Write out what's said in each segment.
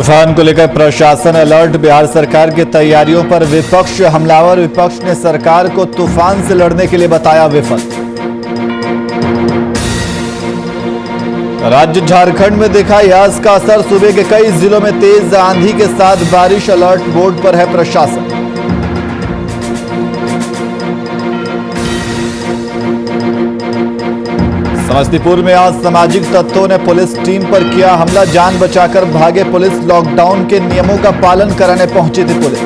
तूफान को लेकर प्रशासन अलर्ट। बिहार सरकार की तैयारियों पर विपक्ष हमलावर। विपक्ष ने सरकार को तूफान से लड़ने के लिए बताया विफल। राज्य झारखंड में देखा यास का असर। सूबे के कई जिलों में तेज आंधी के साथ बारिश। अलर्ट मोड पर है प्रशासन। समस्तीपुर में आज सामाजिक तत्वों ने पुलिस टीम पर किया हमला। जान बचाकर भागे पुलिस। लॉकडाउन के नियमों का पालन कराने पहुंची थी पुलिस।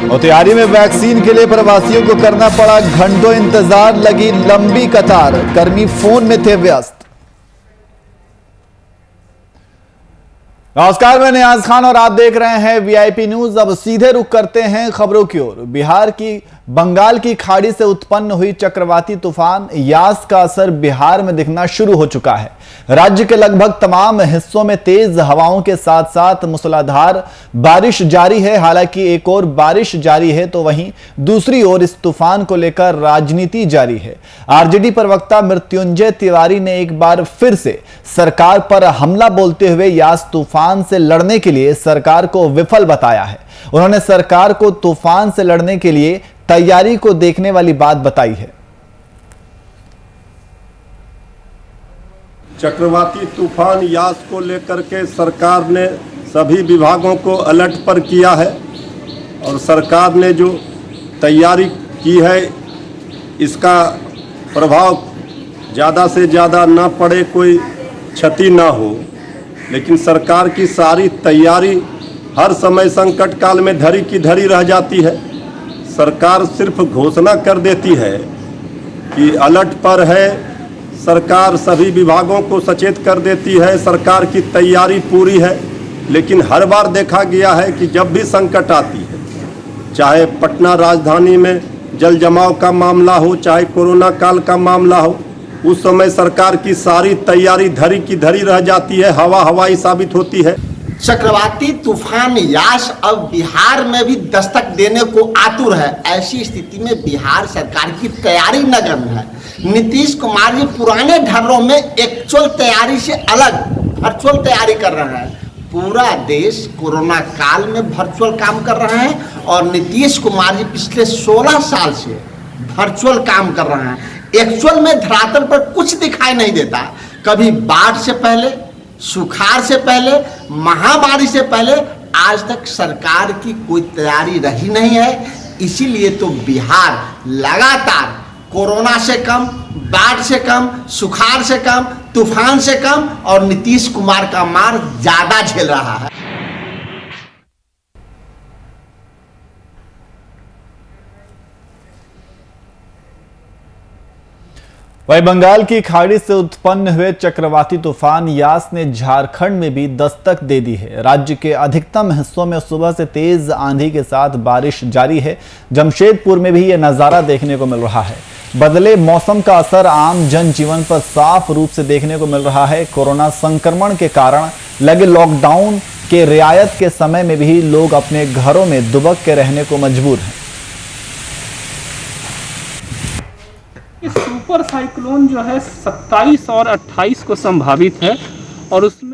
मोतिहारी में वैक्सीन के लिए प्रवासियों को करना पड़ा घंटों इंतजार। लगी लंबी कतार। कर्मी फोन में थे व्यस्त। नमस्कार, मैं नियाज खान और आप देख रहे हैं वीआईपी न्यूज। अब सीधे रुख करते हैं खबरों की ओर। बिहार की बंगाल की खाड़ी से उत्पन्न हुई चक्रवाती तूफान यास का असर बिहार में दिखना शुरू हो चुका है। राज्य के लगभग तमाम हिस्सों में तेज हवाओं के साथ साथ मूसलाधार बारिश जारी है। हालांकि एक ओर बारिश जारी है तो वहीं दूसरी ओर इस तूफान को लेकर राजनीति जारी है। आरजेडी प्रवक्ता मृत्युंजय तिवारी ने एक बार फिर से सरकार पर हमला बोलते हुए यास तूफान से लड़ने के लिए सरकार को विफल बताया है। उन्होंने सरकार को तूफान से लड़ने के लिए तैयारी को देखने वाली बात बताई है। चक्रवाती तूफान यास को लेकर के सरकार ने सभी विभागों को अलर्ट पर किया है और सरकार ने जो तैयारी की है इसका प्रभाव ज़्यादा से ज़्यादा ना पड़े, कोई क्षति ना हो, लेकिन सरकार की सारी तैयारी हर समय संकट काल में धरी की धरी रह जाती है। सरकार सिर्फ घोषणा कर देती है कि अलर्ट पर है, सरकार सभी विभागों को सचेत कर देती है, सरकार की तैयारी पूरी है, लेकिन हर बार देखा गया है कि जब भी संकट आती है, चाहे पटना राजधानी में जल जमाव का मामला हो, चाहे कोरोना काल का मामला हो, उस समय सरकार की सारी तैयारी धरी की धरी रह जाती है, हवाई साबित होती है। चक्रवाती तूफान यास अब बिहार में भी दस्तक देने को आतुर है। ऐसी स्थिति में बिहार सरकार की तैयारी नगण्य है। नीतीश कुमार जी पुराने ढर्रों में एक्चुअल तैयारी से अलग वर्चुअल तैयारी कर रहे हैं। पूरा देश कोरोना काल में वर्चुअल काम कर रहे हैं और नीतीश कुमार जी पिछले 16 साल से वर्चुअल काम कर रहे हैं। एक्चुअल में धरातल पर कुछ दिखाई नहीं देता। कभी बाढ़ से पहले, सुखाड़ से पहले, महामारी से पहले आज तक सरकार की कोई तैयारी रही नहीं है। इसीलिए तो बिहार लगातार कोरोना से कम, बाढ़ से कम, सुखाड़ से कम, तूफान से कम और नीतीश कुमार का मार ज्यादा झेल रहा है। वहीं बंगाल की खाड़ी से उत्पन्न हुए चक्रवाती तूफान यास ने झारखंड में भी दस्तक दे दी है। राज्य के अधिकतम हिस्सों में सुबह से तेज आंधी के साथ बारिश जारी है। जमशेदपुर में भी यह नजारा देखने को मिल रहा है। बदले मौसम का असर आम जनजीवन पर साफ रूप से देखने को मिल रहा है। कोरोना संक्रमण के कारण लगे लॉकडाउन के रियायत के समय में भी लोग अपने घरों में दुबक के रहने को मजबूर हैं। इस सुपर साइक्लोन जो है 27 और 28 को संभावित है और उसमें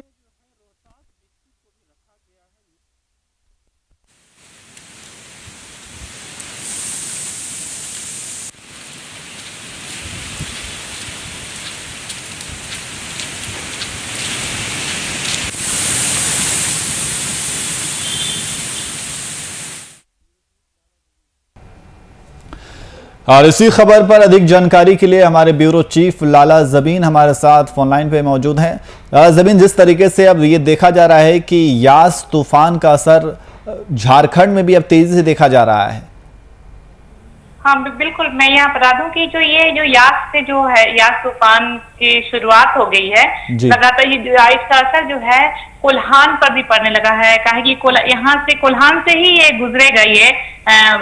और इसी खबर पर अधिक जानकारी के लिए हमारे ब्यूरो चीफ लाला जबीन हमारे साथ फोनलाइन पे मौजूद हैं। जबीन, जिस तरीके से अब ये देखा जा रहा है कि यास तूफान का असर झारखंड में भी अब तेजी से देखा जा रहा है। हाँ बिल्कुल, मैं यहाँ बता दूं कि जो यास से जो है यास तूफान की शुरुआत हो गई है। लगातार ये इसका असर जो है कोल्हान पर भी पड़ने लगा है। कहा कि यहाँ से कोल्हान से ही ये गुजरेगा ये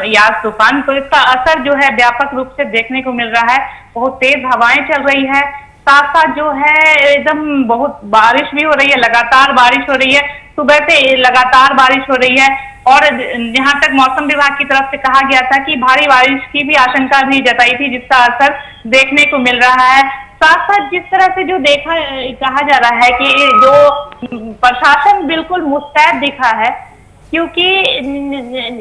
यास तूफान, तो इसका असर जो है व्यापक रूप से देखने को मिल रहा है। बहुत तेज हवाएं चल रही है, साथ साथ जो है एकदम बहुत बारिश भी हो रही है, लगातार बारिश हो रही है। सुबह से लगातार बारिश हो रही है और जहां तक मौसम विभाग की तरफ से कहा गया था कि भारी बारिश की भी आशंका भी जताई थी, जिसका असर देखने को मिल रहा है। साथ साथ जिस तरह से जो कहा जा रहा है कि जो प्रशासन बिल्कुल मुस्तैद दिखा है, क्योंकि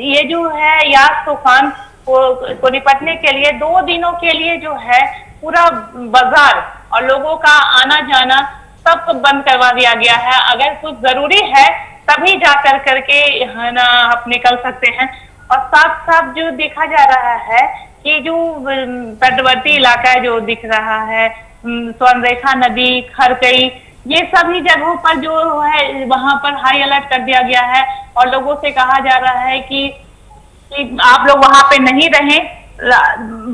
ये जो है यास तूफान को निपटने के लिए 2 दिनों के लिए जो है पूरा बाजार और लोगों का आना जाना सब बंद करवा दिया गया है। अगर कुछ जरूरी है तभी जाकर करके है ना आप निकल सकते हैं। और साथ साथ जो देखा जा रहा है कि जो तटवर्ती इलाका जो दिख रहा है, स्वर्णरेखा नदी, खरकई, ये सभी जगहों पर जो है वहां पर हाई अलर्ट कर दिया गया है और लोगों से कहा जा रहा है कि आप लोग वहां पे नहीं रहें।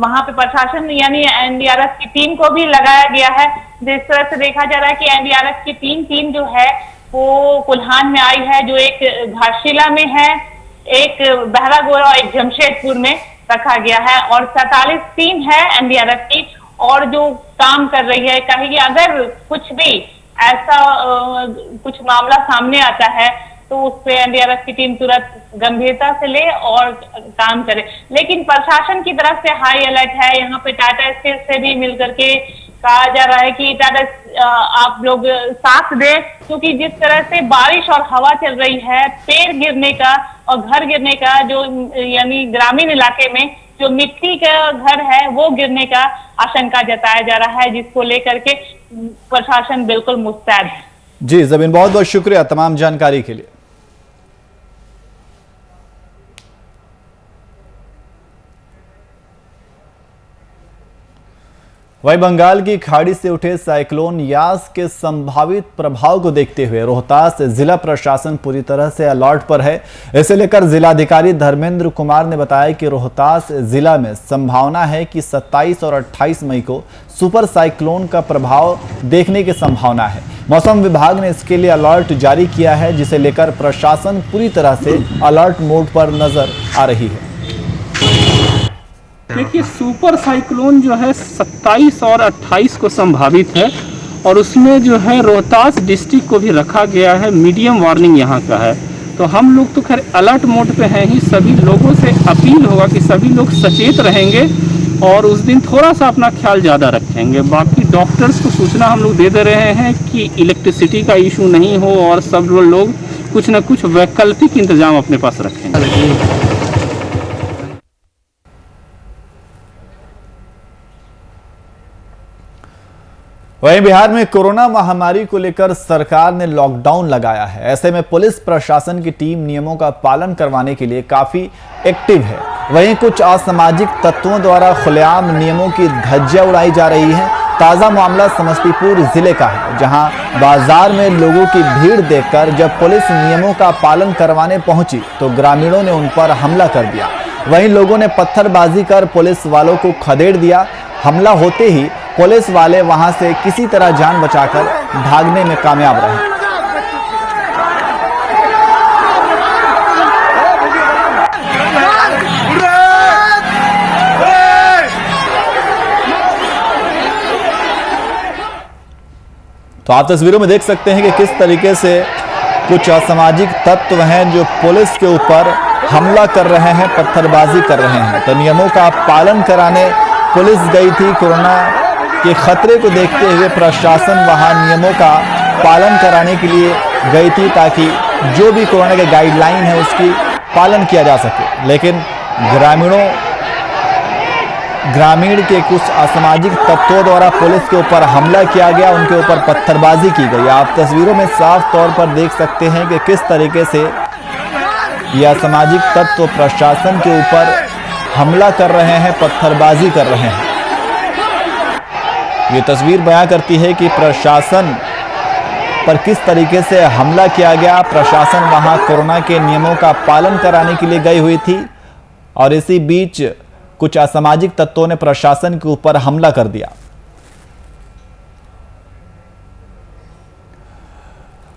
वहां पे प्रशासन यानी एनडीआरएफ की टीम को भी लगाया गया है। जिस तरह से देखा जा रहा है कि एनडीआरएफ की टीम जो है वो कुल्हान में आई है, जो एक घाटशिला में है, एक बहरागोड़ा और एक जमशेदपुर में रखा गया है और 47 टीम है एनडीआरएफ की और जो काम कर रही है। कहेगी अगर कुछ भी ऐसा कुछ मामला सामने आता है तो उस पे एनडीआरएफ की टीम तुरंत गंभीरता से ले और काम करे। लेकिन प्रशासन की तरफ से हाई अलर्ट है। यहाँ पे टाटा स्टील से भी मिलकर के कहा जा रहा है कि टाटा आप लोग साथ दें, क्योंकि जिस तरह से बारिश और हवा चल रही है, पेड़ गिरने का और घर गिरने का, जो यानी ग्रामीण इलाके में जो मिट्टी का घर है वो गिरने का आशंका जताया जा रहा है, जिसको लेकर के प्रशासन बिल्कुल मुस्तैद है। जी जमीन, बहुत बहुत शुक्रिया तमाम जानकारी के लिए। वहीं बंगाल की खाड़ी से उठे साइक्लोन यास के संभावित प्रभाव को देखते हुए रोहतास जिला प्रशासन पूरी तरह से अलर्ट पर है। इसे लेकर जिलाधिकारी धर्मेंद्र कुमार ने बताया कि रोहतास जिला में संभावना है कि 27 और 28 मई को सुपर साइक्लोन का प्रभाव देखने की संभावना है। मौसम विभाग ने इसके लिए अलर्ट जारी किया है, जिसे लेकर प्रशासन पूरी तरह से अलर्ट मोड पर नजर आ रही है। देखिए, सुपर साइक्लोन जो है 27 और 28 को संभावित है और उसमें जो है रोहतास डिस्ट्रिक्ट को भी रखा गया है। मीडियम वार्निंग यहाँ का है, तो हम लोग तो खैर अलर्ट मोड पे हैं ही। सभी लोगों से अपील होगा कि सभी लोग सचेत रहेंगे और उस दिन थोड़ा सा अपना ख्याल ज़्यादा रखेंगे। बाकी डॉक्टर्स को सूचना हम लोग दे रहे हैं कि इलेक्ट्रिसिटी का इशू नहीं हो और सब लोग कुछ न कुछ वैकल्पिक इंतजाम अपने पास रखेंगे। वहीं बिहार में कोरोना महामारी को लेकर सरकार ने लॉकडाउन लगाया है। ऐसे में पुलिस प्रशासन की टीम नियमों का पालन करवाने के लिए काफी एक्टिव है। वहीं कुछ असामाजिक तत्वों द्वारा खुलेआम नियमों की धज्जियां उड़ाई जा रही हैं। ताजा मामला समस्तीपुर जिले का है, जहां बाजार में लोगों की भीड़ देखकर जब पुलिस नियमों का पालन करवाने पहुंची तो ग्रामीणों ने उन पर हमला कर दिया। वहीं लोगों ने पत्थरबाजी कर पुलिस वालों को खदेड़ दिया। हमला होते ही पुलिस वाले वहां से किसी तरह जान बचाकर भागने में कामयाब रहे। तो आप तस्वीरों में देख सकते हैं कि किस तरीके से कुछ असामाजिक तत्व हैं जो पुलिस के ऊपर हमला कर रहे हैं, पत्थरबाजी कर रहे हैं। तो नियमों का पालन कराने पुलिस गई थी। कोरोना के खतरे को देखते हुए प्रशासन वहां नियमों का पालन कराने के लिए गई थी, ताकि जो भी कोरोना के गाइडलाइन है उसकी पालन किया जा सके। लेकिन ग्रामीण के कुछ असामाजिक तत्वों द्वारा पुलिस के ऊपर हमला किया गया, उनके ऊपर पत्थरबाजी की गई। आप तस्वीरों में साफ तौर पर देख सकते हैं कि किस तरीके से यह असामाजिक तत्व प्रशासन के ऊपर हमला कर रहे हैं, पत्थरबाजी कर रहे हैं। ये तस्वीर बयां करती है कि प्रशासन पर किस तरीके से हमला किया गया। प्रशासन वहां कोरोना के नियमों का पालन कराने के लिए गई हुई थी और इसी बीच कुछ असामाजिक तत्वों ने प्रशासन के ऊपर हमला कर दिया।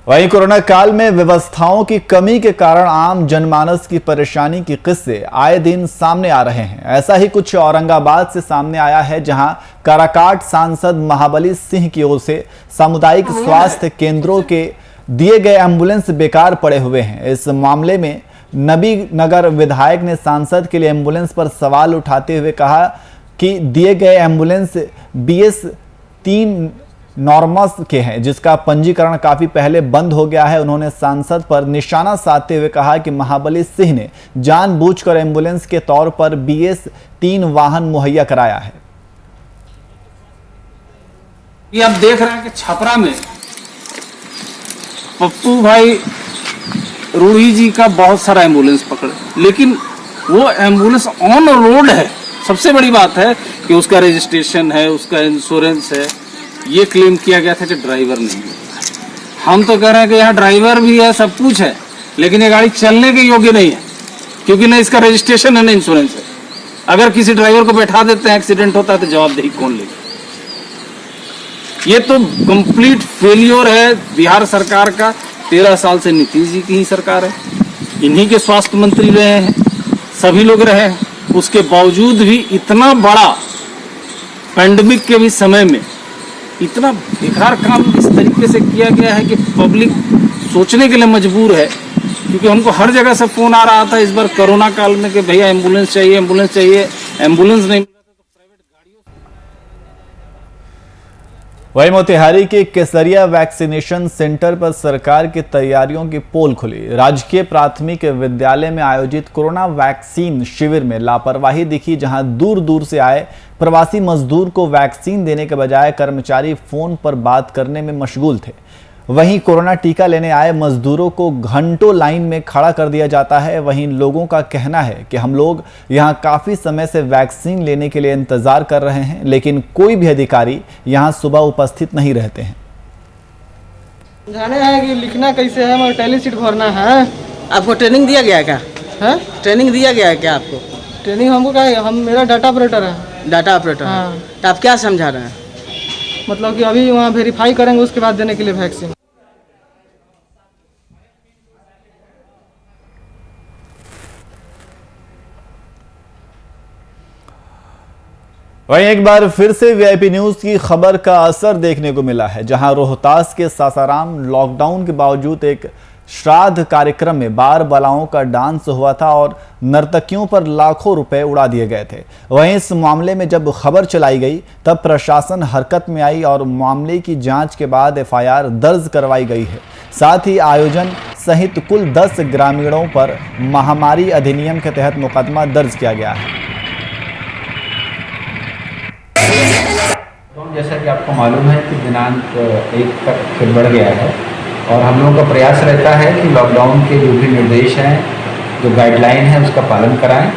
वहीं कोरोना काल में व्यवस्थाओं की कमी के कारण आम जनमानस की परेशानी के किस्से आए दिन सामने आ रहे हैं। ऐसा ही कुछ औरंगाबाद से सामने आया है, जहां काराकाट सांसद महाबली सिंह की ओर से सामुदायिक स्वास्थ्य केंद्रों के दिए गए एम्बुलेंस बेकार पड़े हुए हैं। इस मामले में नबी नगर विधायक ने सांसद के लिए एम्बुलेंस पर सवाल उठाते हुए कहा कि दिए गए एम्बुलेंस BS 3 नॉर्मस के हैं, जिसका पंजीकरण काफी पहले बंद हो गया है। उन्होंने सांसद पर निशाना साधते हुए कहा कि महाबली सिंह ने जानबूझकर एम्बुलेंस के तौर पर BS 3 वाहन मुहैया कराया है। ये आप देख रहे हैं कि छपरा में पप्पू भाई रूढ़ी जी का बहुत सारा एम्बुलेंस पकड़े, लेकिन वो एम्बुलेंस ऑन रोड है। सबसे बड़ी बात है कि उसका रजिस्ट्रेशन है, उसका इंश्योरेंस है। ये क्लेम किया गया था कि ड्राइवर नहीं है। हम तो कह रहे हैं कि यहाँ ड्राइवर भी है, सब कुछ है, लेकिन ये गाड़ी चलने के योग्य नहीं है, क्योंकि न इसका रजिस्ट्रेशन है न इंश्योरेंस है। अगर किसी ड्राइवर को बैठा देते हैं, एक्सीडेंट होता है, तो जवाबदेही कौन लेगा? ये तो कंप्लीट फेलियर है बिहार सरकार का। 13 साल से नीतीश जी की ही सरकार है, इन्हीं के स्वास्थ्य मंत्री रहे हैं, सभी लोग रहे हैं। उसके बावजूद भी इतना बड़ा पैंडेमिक के भी समय में इतना बेकार काम इस तरीके से किया गया है कि पब्लिक सोचने के लिए मजबूर है। क्योंकि हमको हर जगह से फोन आ रहा था इस बार कोरोना काल में कि भैया एम्बुलेंस चाहिए, एम्बुलेंस चाहिए, एम्बुलेंस नहीं। वहीं मोतिहारी के केसरिया वैक्सीनेशन सेंटर पर सरकार की तैयारियों की पोल खुली। राजकीय प्राथमिक विद्यालय में आयोजित कोरोना वैक्सीन शिविर में लापरवाही दिखी, जहां दूर दूर से आए प्रवासी मजदूर को वैक्सीन देने के बजाय कर्मचारी फोन पर बात करने में मशगूल थे। वहीं कोरोना टीका लेने आए मजदूरों को घंटों लाइन में खड़ा कर दिया जाता है। वहीं लोगों का कहना है कि हम लोग यहां काफी समय से वैक्सीन लेने के लिए इंतजार कर रहे हैं, लेकिन कोई भी अधिकारी यहां सुबह उपस्थित नहीं रहते हैं। जाने है कि लिखना कैसे है, मगर टैली सीट भरना है। आपको ट्रेनिंग दिया गया है क्या? है ट्रेनिंग दिया गया है क्या आपको? ट्रेनिंग हमको क्या है, हम मेरा डाटा ऑपरेटर है। Data operator? हाँ। तो आप क्या समझा रहे हैं? मतलब कि अभी वहाँ वेरीफाई करेंगे, उसके बाद देने के लिए वैक्सीन। वहीं एक बार फिर से वीआईपी न्यूज की खबर का असर देखने को मिला है, जहां रोहतास के सासाराम लॉकडाउन के बावजूद एक श्राद्ध कार्यक्रम में बार बालाओं का डांस हुआ था और नर्तकियों पर लाखों रुपए उड़ा दिए गए थे। वहीं इस मामले में जब खबर चलाई गई तब प्रशासन हरकत में आई और मामले की जांच के बाद FIR दर्ज करवाई गई है। साथ ही आयोजन सहित कुल 10 ग्रामीणों पर महामारी अधिनियम के तहत मुकदमा दर्ज किया गया है। जैसा कि आपको मालूम है कि दिनांक 1 तक फिर बढ़ गया है और हम लोगों का प्रयास रहता है कि लॉकडाउन के जो भी निर्देश हैं, जो गाइडलाइन है, उसका पालन कराएं।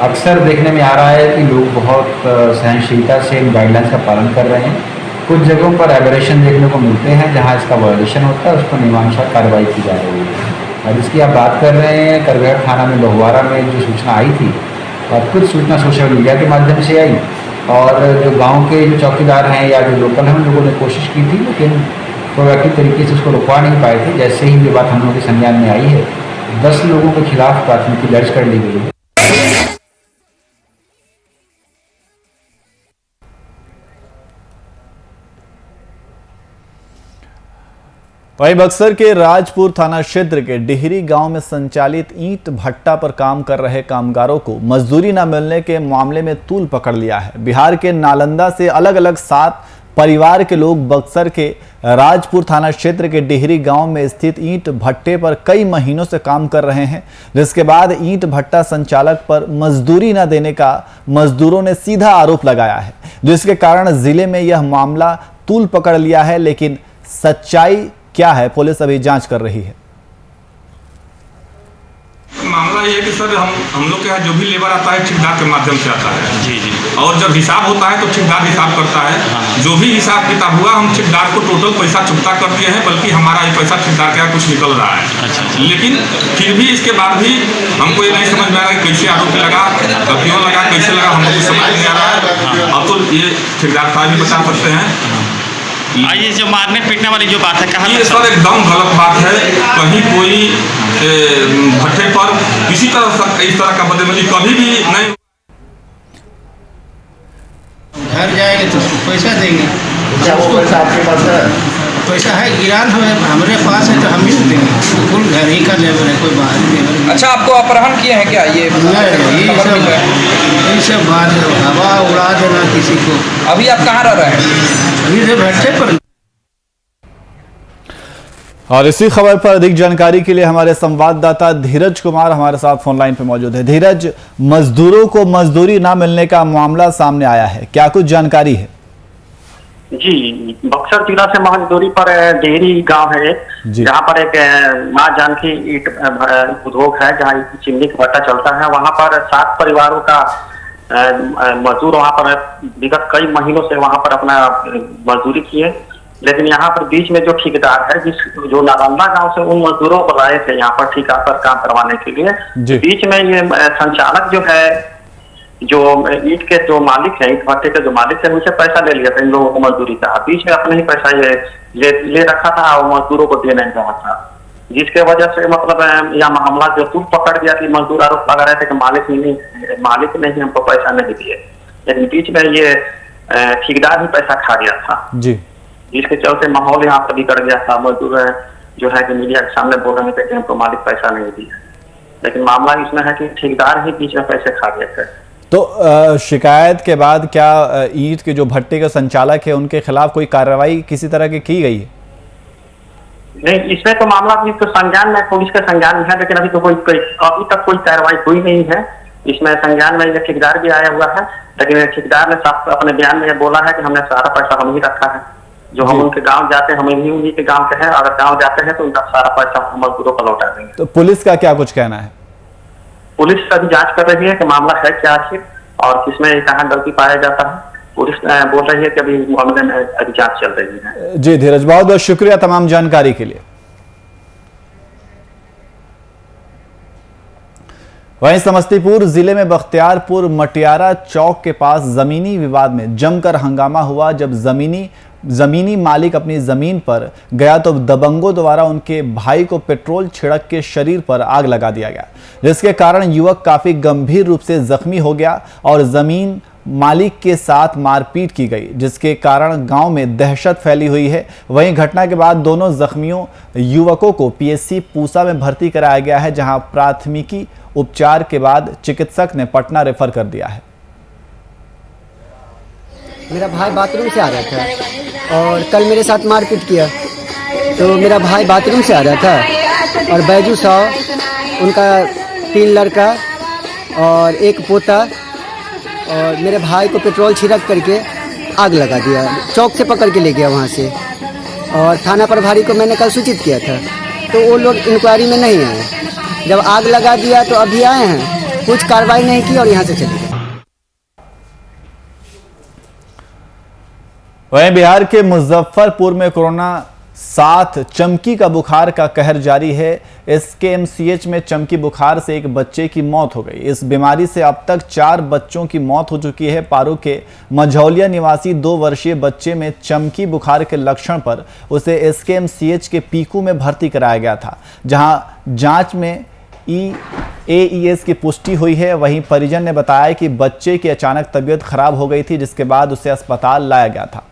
अक्सर देखने में आ रहा है कि लोग बहुत सहनशीलता से इन गाइडलाइंस का पालन कर रहे हैं। कुछ जगहों पर एबरेशन देखने को मिलते हैं जहां इसका वायलेशन होता है, उस पर नियमानुसार कार्रवाई की जा रही है। और जिसकी आप बात कर रहे हैं, करगहर थाना में बहुवारा में जो सूचना आई थी और कुछ सूचना सोशल मीडिया के माध्यम से आई और जो गांव के जो चौकीदार हैं या जो लोकल हैं, उन लोगों ने कोशिश की थी, लेकिन प्रोएक्टिव तरीके से उसको रुकवा नहीं पाए थे। जैसे ही ये बात हम लोगों के संज्ञान में आई है, 10 लोगों के खिलाफ प्राथमिकी दर्ज कर ली गई है। वहीं बक्सर के राजपुर थाना क्षेत्र के डिहरी गांव में संचालित ईंट भट्टा पर काम कर रहे कामगारों को मजदूरी न मिलने के मामले में तूल पकड़ लिया है। बिहार के नालंदा से अलग अलग 7 परिवार के लोग बक्सर के राजपुर थाना क्षेत्र के डिहरी गांव में स्थित ईंट भट्टे पर कई महीनों से काम कर रहे हैं, जिसके बाद ईंट भट्टा संचालक पर मजदूरी न देने का मजदूरों ने सीधा आरोप लगाया है, जिसके कारण जिले में यह मामला तूल पकड़ लिया है। लेकिन सच्चाई क्या है, पुलिस अभी जांच कर रही है। मामला ये है कि सर हम लोग के यहाँ जो भी लेबर आता है ठेकेदार के माध्यम से आता है। जी जी। और जब हिसाब होता है तो ठेकेदार हिसाब करता है। हाँ। जो भी हिसाब किताब हुआ हम ठेकेदार को टोटल पैसा चुकता कर दिए हैं, बल्कि हमारा ये पैसा ठेकेदार के यहाँ कुछ निकल रहा है। अच्छा। लेकिन फिर भी इसके बाद भी हमको ये नहीं समझ में आ रहा है कैसे आरोप लगा, क्यों लगा, कैसे लगा, हमको कुछ समझ नहीं आ रहा है। अब तो ये ठेकेदार साहब भी बता सकते हैं। ये जो मारने पीटने वाली जो बात है, कहा ये सर एकदम गलत बात है। कहीं कोई भट्टे पर किसी तरह इस तरह का बदतमीजी कभी भी नहीं। घर जाएंगे तो उसको पैसा देंगे। क्या वो पैसा आपके पास है? पैसा है गिरान हमारे पास है तो हम ही देंगे, फुल घर ही का लेबर है, कोई बाहर लेबर नहीं। अच्छा, आपको अपहरण किए हैं क्या? ये सब बात हवा उड़ा देना किसी को। अभी आप कहाँ रह रहे हैं? अभी से भट्टे पर। और इसी खबर पर अधिक जानकारी के लिए हमारे संवाददाता धीरज कुमार हमारे साथ फोन लाइन पर मौजूद है। धीरज, मजदूरों को मजदूरी ना मिलने का मामला सामने आया है, क्या कुछ जानकारी है? जी, बक्सर जिला से महज पर डेहरी गांव है, जहां पर एक मां जानकी ईट उद्योग है, जहां चिमनी का भट्टा चलता है। वहां पर 7 परिवारों का मजदूर वहां पर विगत कई महीनों से वहां पर अपना मजदूरी किए, लेकिन यहाँ पर बीच में जो ठेकेदार है, जो नालंदा गांव से उन मजदूरों को लाए थे यहाँ पर ठेका पर काम करवाने के लिए, बीच में ये संचालक जो है, जो ईट के जो मालिक है, ईट भट्टे के जो मालिक है, उनसे पैसा ले लिया था इन लोगों को मजदूरी का। बीच में अपने ही पैसा ये ले रखा था और मजदूरों को दे नहीं रहा था, जिसके वजह से मतलब यह मामला जो तूल पकड़ गया कि मजदूर आरोप लगा रहे थे कि मालिक ने ही हमको पैसा नहीं दिए, लेकिन बीच में ये ठेकेदार ही पैसा खा गया था जी, जिसके चलते माहौल यहाँ पर बिगड़ गया था। मजदूर जो है कि मीडिया के सामने बोल रहे थे कि हमको मालिक पैसा नहीं दिया, लेकिन मामला इसमें है कि ठेकेदार ही बीच में पैसे खा गए थे। तो शिकायत के बाद क्या ईंट के जो भट्टे के संचालक है उनके खिलाफ कोई कार्रवाई किसी तरह की गई है? नहीं, इसमें तो मामला अभी तो संज्ञान में, पुलिस के संज्ञान में है, लेकिन अभी तक कोई कार्रवाई हुई नहीं है। इसमें संज्ञान में ठेकेदार भी आया हुआ है, लेकिन ठेकेदार ने अपने बयान में बोला है कि हमने सारा पैसा हम ही रखा है, जो हम उनके गांव जाते हैं, हम ही उन्हीं के गांव के हैं, अगर गांव जाते हैं तो उनका सारा पैसा हम मजदूरों को लौटा देंगे। तो पुलिस का क्या कुछ कहना है? पुलिस अभी जांच कर रही है कि मामला है क्या आखिर और किसमें कहाँ गलती पाया जाता है। पुलिस बोल रही है कि अभी मामले में अभी जांच चल रही है। जी धीरज, बहुत बहुत शुक्रिया तमाम जानकारी के लिए। वहीं समस्तीपुर जिले में बख्तियारपुर मटियारा चौक के पास जमीनी विवाद में जमकर हंगामा हुआ। जब जमीनी मालिक अपनी जमीन पर गया तो दबंगों द्वारा उनके भाई को पेट्रोल छिड़क के शरीर पर आग लगा दिया गया, जिसके कारण युवक काफी गंभीर रूप से जख्मी हो गया और जमीन मालिक के साथ मारपीट की गई, जिसके कारण गांव में दहशत फैली हुई है। वहीं घटना के बाद दोनों जख्मियों युवकों को पीएचसी पूसा में भर्ती कराया गया है, जहां प्राथमिकी उपचार के बाद चिकित्सक ने पटना रेफर कर दिया है। मेरा भाई बाथरूम से आ रहा था और कल मेरे साथ मारपीट किया। तो मेरा भाई बाथरूम से आ रहा था और बैजू साहब, उनका 3 लड़का और 1 पोता, और मेरे भाई को पेट्रोल छिड़क करके आग लगा दिया। चौक से पकड़ के ले गया वहाँ से, और थाना प्रभारी को मैंने कल सूचित किया था, तो वो लोग इंक्वायरी में नहीं आए। जब आग लगा दिया तो अभी आए हैं, कुछ कार्रवाई नहीं की और यहाँ से चले गए। वहीं बिहार के मुजफ्फरपुर में कोरोना साथ चमकी का बुखार का कहर जारी है। एसकेएमसीएच में चमकी बुखार से एक बच्चे की मौत हो गई। इस बीमारी से अब तक 4 बच्चों की मौत हो चुकी है। पारू के मझौलिया निवासी 2 वर्षीय बच्चे में चमकी बुखार के लक्षण पर उसे एसकेएमसीएच के पीकू में भर्ती कराया गया था, जहां जांच में एईएस की पुष्टि हुई है। वहीं परिजन ने बताया कि बच्चे की अचानक तबीयत खराब हो गई थी, जिसके बाद उसे अस्पताल लाया गया था।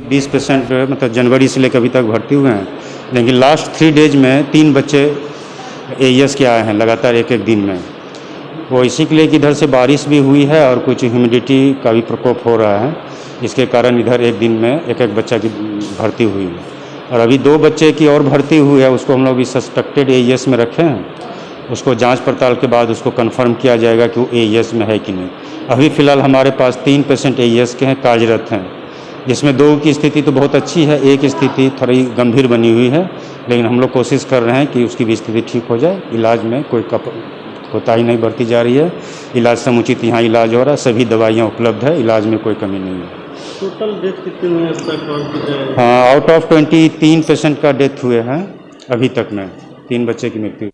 20 पेशेंट मतलब जनवरी से लेकर अभी तक भर्ती हुए हैं, लेकिन लास्ट 3 डेज में 3 बच्चे एईएस के आए हैं लगातार एक दिन में। वो इसी के लिए कि इधर से बारिश भी हुई है और कुछ ह्यूमिडिटी का भी प्रकोप हो रहा है, इसके कारण इधर एक दिन में एक बच्चा की भर्ती हुई है। और अभी 2 बच्चे की और भर्ती हुई है, उसको हम लोग भी सस्पेक्टेड एईएस में रखे हैं। उसको जांच पड़ताल के बाद उसको कंफर्म किया जाएगा कि वो एईएस में है कि नहीं। अभी फ़िलहाल हमारे पास 3 पेशेंट एईएस के हैं, कार्यरत हैं, जिसमें 2 की स्थिति तो बहुत अच्छी है, एक स्थिति थोड़ी गंभीर बनी हुई है, लेकिन हम लोग कोशिश कर रहे हैं कि उसकी भी स्थिति ठीक हो जाए। इलाज में कोई कोताही नहीं बरती जा रही है, इलाज समुचित यहाँ इलाज हो रहा है, सभी दवाइयाँ उपलब्ध है, इलाज में कोई कमी नहीं है। टोटल डेथ कितने हुए अब तक? हाँ, आउट ऑफ 23 पेशेंट का डेथ हुए हैं अभी तक में, 3 बच्चे की मृत्यु।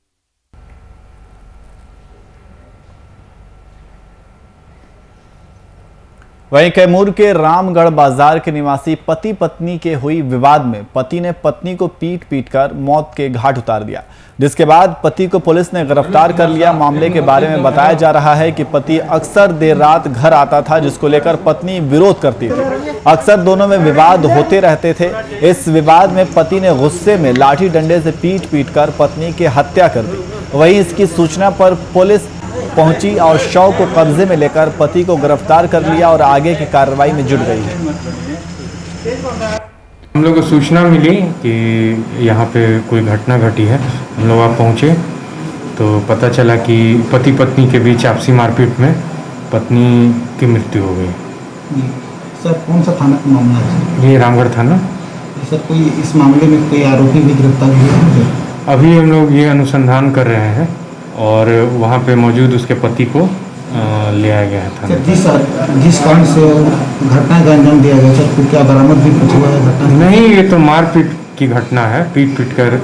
वहीं कैमूर के रामगढ़ बाजार के निवासी पति पत्नी के हुई विवाद में पति ने पत्नी को पीट पीटकर मौत के घाट उतार दिया, जिसके बाद पति को पुलिस ने गिरफ्तार कर लिया। मामले के बारे में बताया जा रहा है कि पति अक्सर देर रात घर आता था, जिसको लेकर पत्नी विरोध करती थी। अक्सर दोनों में विवाद होते रहते थे। इस विवाद में पति ने गुस्से में लाठी डंडे से पीट पीटकर पत्नी की हत्या कर दी। वहीं इसकी सूचना पर पुलिस पहुंची और शव को कब्जे में लेकर पति को गिरफ्तार कर लिया और आगे की कार्रवाई में जुट गई है। हम लोग को सूचना मिली कि यहाँ पे कोई घटना घटी है। हम लोग वहाँ पहुँचे तो पता चला कि पति पत्नी के बीच आपसी मारपीट में पत्नी की मृत्यु हो गई। सर कौन सा थाना का मामला है? ये रामगढ़ थाना। सर कोई इस मामले में कोई आरोपी भी गिरफ्तार हुआ है? अभी हम लोग ये अनुसंधान कर रहे हैं और वहाँ पे मौजूद उसके पति को ले आया गया था। जिस कारण से घटना का अंजाम दिया गया सर, क्या बरामद भी कुछ हुआ है घटना? नहीं, ये तो मारपीट की घटना है। पीट पीट कर,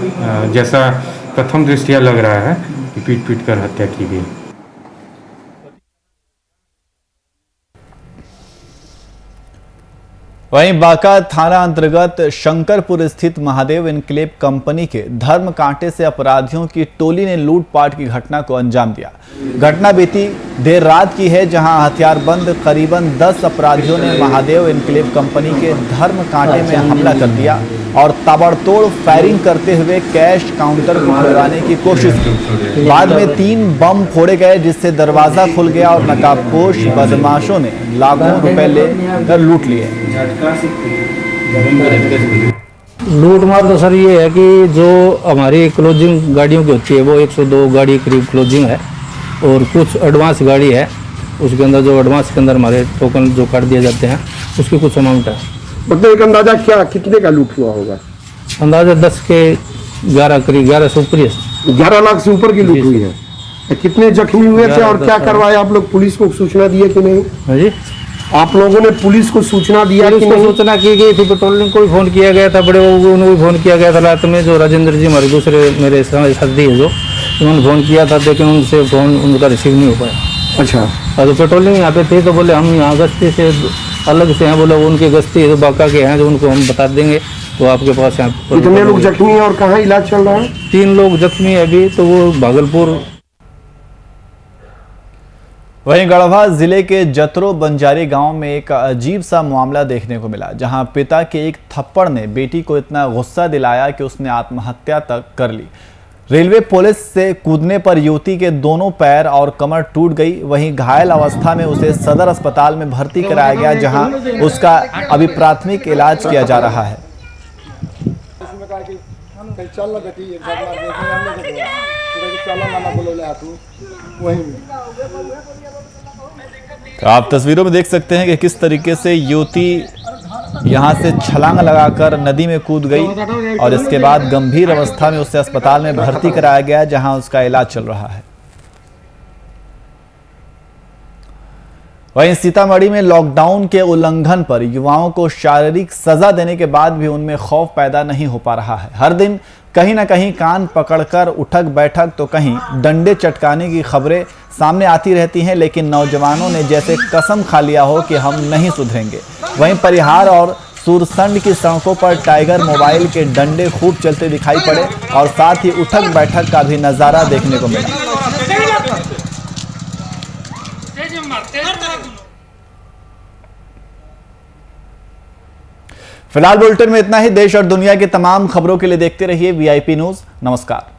जैसा प्रथम दृष्टया लग रहा है कि पीट पीट कर हत्या की गई। वहीं बांका थाना अंतर्गत शंकरपुर स्थित महादेव इनक्लेव कंपनी के धर्म कांटे से अपराधियों की टोली ने लूटपाट की घटना को अंजाम दिया। घटना बीती देर रात की है, जहां हथियारबंद करीबन 10 अपराधियों ने महादेव इनक्लेव कंपनी के धर्म कांटे में हमला कर दिया और ताबड़तोड़ फायरिंग करते हुए कैश काउंटर को खुलवाने की कोशिश की। बाद में 3 बम फोड़े गए, जिससे दरवाजा खुल गया और नकाबपोश बदमाशों ने लाखों रुपए लेकर लूट लिए। लूटमार तो सर ये है कि जो हमारी क्लोजिंग गाड़ियों की होती है वो 102 गाड़ी करीब क्लोजिंग है और कुछ एडवांस गाड़ी है, उसके अंदर जो एडवांस के अंदर हमारे टोकन जो काट दिए जाते हैं उसकी कुछ अमाउंट है। मतलब एक अंदाजा क्या कितने का लूट हुआ होगा? अंदाजा 10 के 11 करीब 11 से ऊपर ही है। 11 लाख से ऊपर की लूट हुई है। कितने जख्मी हुए थे और क्या करवाया आप लोग? पुलिस को सूचना दिए कि नहीं? हाँ जी, आप लोगों ने पुलिस को सूचना दिया कि नहीं? सूचना की गई थी, पेट्रोलिंग को भी फोन किया गया था, बड़े बाबू को भी फोन किया गया था रात में। जो राजेंद्र जी हमारे दूसरे मेरे साथी है जो, उन्होंने फोन किया था, लेकिन उनसे फोन उनका रिसीव नहीं हो पाया। अच्छा, तो पेट्रोलिंग यहाँ पे थे तो बोले हम यहाँ गश्ती से अलग से हैं, बोले उनके गश्ती जो बांका के हैं जो उनको हम बता देंगे तो आपके पास यहाँ। कितने लोग जख्मी हैं और कहाँ इलाज चल रहा है? 3 लोग जख्मी है अभी, तो वो भागलपुर। वहीं गढ़वा जिले के जतरो बंजारी गांव में एक अजीब सा मामला देखने को मिला, जहां पिता के एक थप्पड़ ने बेटी को इतना गुस्सा दिलाया कि उसने आत्महत्या तक कर ली। रेलवे पुलिस से कूदने पर युवती के दोनों पैर और कमर टूट गई। वहीं घायल अवस्था में उसे सदर अस्पताल में भर्ती कराया गया, जहां उसका अभी प्राथमिक इलाज किया जा रहा है। तो आप तस्वीरों में देख सकते हैं कि किस तरीके से युवती यहां से छलांग लगाकर नदी में कूद गई और इसके बाद गंभीर अवस्था में उसे अस्पताल में भर्ती कराया गया, जहां उसका इलाज चल रहा है। वहीं सीतामढ़ी में लॉकडाउन के उल्लंघन पर युवाओं को शारीरिक सजा देने के बाद भी उनमें खौफ पैदा नहीं हो पा रहा है। हर दिन कहीं ना कहीं कान पकड़कर उठक बैठक तो कहीं डंडे चटकाने की खबरें सामने आती रहती हैं, लेकिन नौजवानों ने जैसे कसम खा लिया हो कि हम नहीं सुधरेंगे। वहीं परिहार और सुरसंड की सड़कों पर टाइगर मोबाइल के डंडे खूब चलते दिखाई पड़े और साथ ही उठक बैठक का भी नजारा देखने को मिला। फिलहाल बुलेटिन में इतना ही। देश और दुनिया की तमाम खबरों के लिए देखते रहिए VIP न्यूज़। नमस्कार।